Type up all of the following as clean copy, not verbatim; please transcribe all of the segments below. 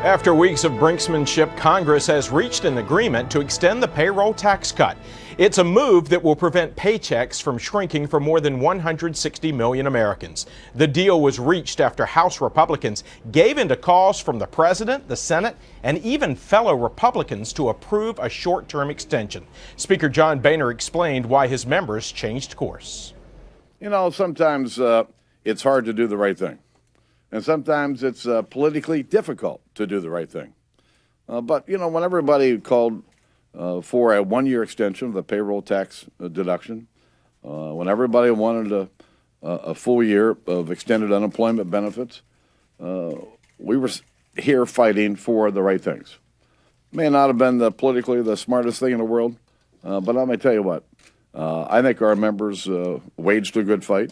After weeks of brinksmanship, Congress has reached an agreement to extend the payroll tax cut. It's a move that will prevent paychecks from shrinking for more than 160 million Americans. The deal was reached after House Republicans gave in to calls from the President, the Senate, and even fellow Republicans to approve a short-term extension. Speaker John Boehner explained why his members changed course. You know, sometimes it's hard to do the right thing. And sometimes it's politically difficult to do the right thing. But, you know, when everybody called for a one-year extension of the payroll tax deduction, when everybody wanted a full year of extended unemployment benefits, we were here fighting for the right things. May not have been politically the smartest thing in the world, but let me tell you what, I think our members waged a good fight.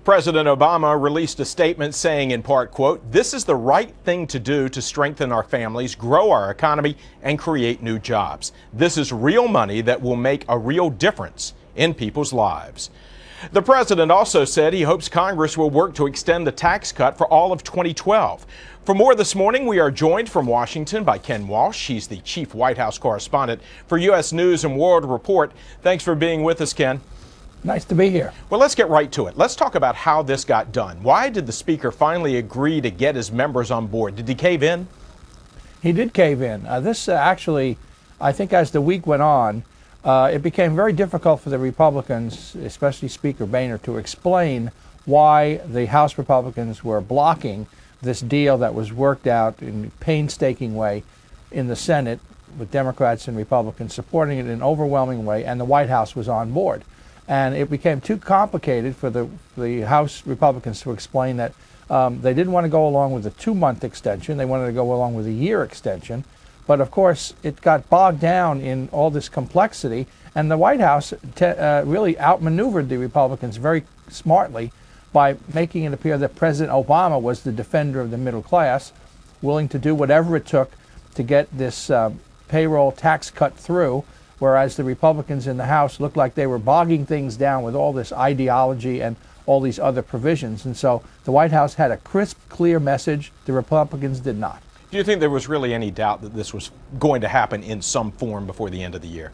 President Obama released a statement saying in part, quote, "This is the right thing to do to strengthen our families, grow our economy, and create new jobs. This is real money that will make a real difference in people's lives." The president also said he hopes Congress will work to extend the tax cut for all of 2012. For more this morning, we are joined from Washington by Ken Walsh. He's the chief White House correspondent for U.S. News and World Report. Thanks for being with us, Ken. Nice to be here. Well, let's get right to it. Let's talk about how this got done. Why did the Speaker finally agree to get his members on board? Did he cave in? He did cave in. This actually, I think as the week went on, it became very difficult for the Republicans, especially Speaker Boehner, to explain why the House Republicans were blocking this deal that was worked out in a painstaking way in the Senate, with Democrats and Republicans supporting it in an overwhelming way, and the White House was on board. And it became too complicated for the House Republicans to explain that they didn't want to go along with a 2-month extension. They wanted to go along with a year extension. But of course, it got bogged down in all this complexity. And the White House really outmaneuvered the Republicans very smartly by making it appear that President Obama was the defender of the middle class, willing to do whatever it took to get this payroll tax cut through, whereas the Republicans in the House looked like they were bogging things down with all this ideology and all these other provisions. And so the White House had a crisp, clear message. The Republicans did not. Do you think there was really any doubt that this was going to happen in some form before the end of the year?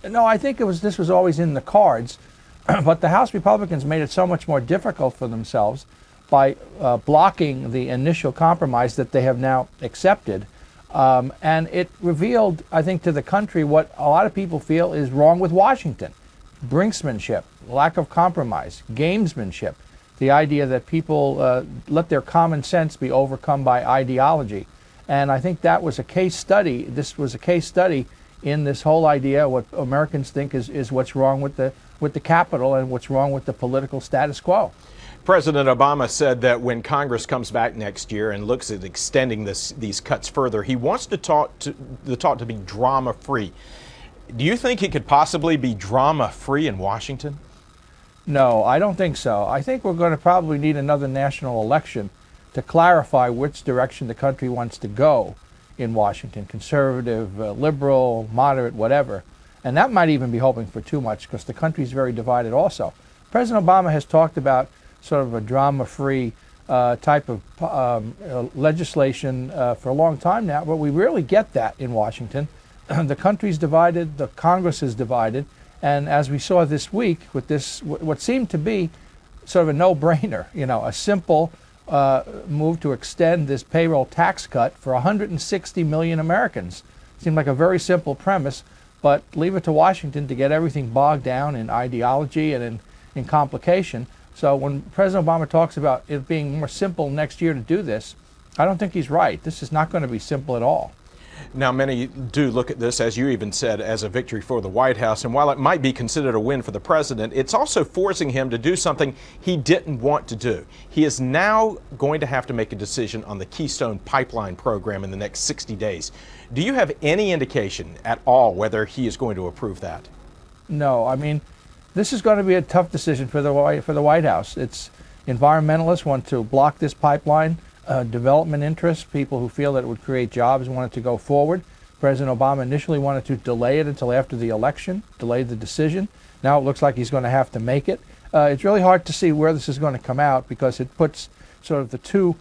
No, I think this was always in the cards. But the House Republicans made it so much more difficult for themselves by blocking the initial compromise that they have now accepted. And it revealed, I think, to the country what a lot of people feel is wrong with Washington. Brinksmanship, lack of compromise, gamesmanship, the idea that people let their common sense be overcome by ideology. And I think that was a case study. This was a case study in this whole idea, what Americans think is what's wrong with the Capitol and what's wrong with the political status quo. President Obama said that when Congress comes back next year and looks at extending these cuts further, he wants the talk to be drama-free. Do you think it could possibly be drama-free in Washington? No, I don't think so. I think we're going to probably need another national election to clarify which direction the country wants to go in Washington, conservative, liberal, moderate, whatever. And that might even be hoping for too much, because the country's very divided also. President Obama has talked about sort of a drama-free type of legislation for a long time now, but we rarely get that in Washington. The country's divided, the Congress is divided, and as we saw this week with this, what seemed to be sort of a no-brainer, you know, a simple move to extend this payroll tax cut for 160 million Americans. Seemed like a very simple premise, but leave it to Washington to get everything bogged down in ideology and in complication. So when President Obama talks about it being more simple next year to do this, I don't think he's right. This is not going to be simple at all. Now, many do look at this, as you even said, as a victory for the White House. And while it might be considered a win for the president, it's also forcing him to do something he didn't want to do. He is now going to have to make a decision on the Keystone Pipeline program in the next 60 days. Do you have any indication at all whether he is going to approve that? No, I mean, this is going to be a tough decision for the White House. It's environmentalists want to block this pipeline. Development interests, people who feel that it would create jobs, want it to go forward. President Obama initially wanted to delay it until after the election, delay the decision. Now it looks like he's going to have to make it. It's really hard to see where this is going to come out, because it puts sort of the two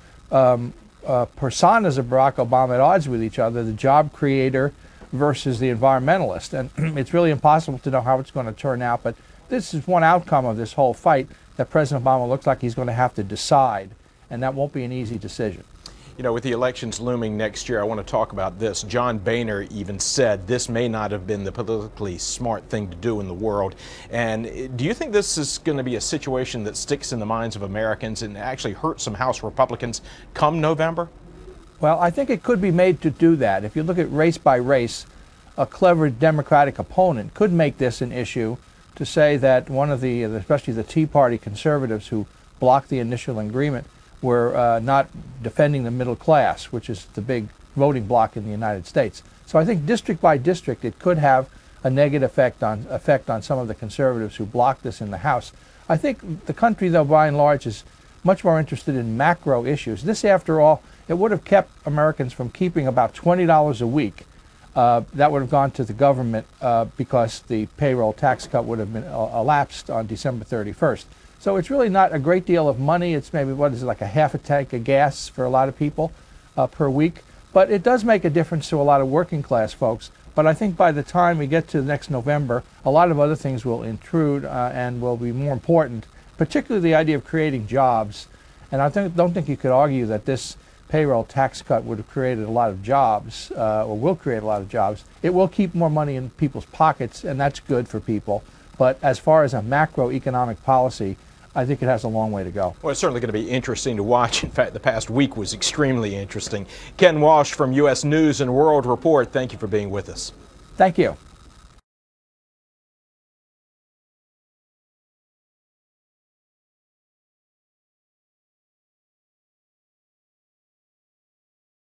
personas of Barack Obama at odds with each other, the job creator versus the environmentalist. And it's really impossible to know how it's going to turn out, but this is one outcome of this whole fight that President Obama looks like he's going to have to decide, and that won't be an easy decision. You know, with the elections looming next year, I want to talk about this. John Boehner even said this may not have been the politically smart thing to do in the world. And do you think this is going to be a situation that sticks in the minds of Americans and actually hurt some House Republicans come November? Well, I think it could be made to do that. If you look at race by race, a clever Democratic opponent could make this an issue to say that one of the, especially the Tea Party conservatives who blocked the initial agreement, were not defending the middle class, which is the big voting bloc in the United States. So I think district by district it could have a negative effect on some of the conservatives who blocked this in the House. I think the country, though, by and large, is much more interested in macro issues. This, after all, it would have kept Americans from keeping about $20 a week. That would have gone to the government because the payroll tax cut would have been elapsed on December 31st. So it's really not a great deal of money. It's maybe, what is it, like a half a tank of gas for a lot of people per week. But it does make a difference to a lot of working class folks. But I think by the time we get to next November, a lot of other things will intrude and will be more important, particularly the idea of creating jobs. And I don't think you could argue that this payroll tax cut would have created a lot of jobs, or will create a lot of jobs. It will keep more money in people's pockets, and that's good for people. But as far as a macroeconomic policy, I think it has a long way to go. Well, it's certainly going to be interesting to watch. In fact, the past week was extremely interesting. Ken Walsh from U.S. News and World Report, thank you for being with us. Thank you.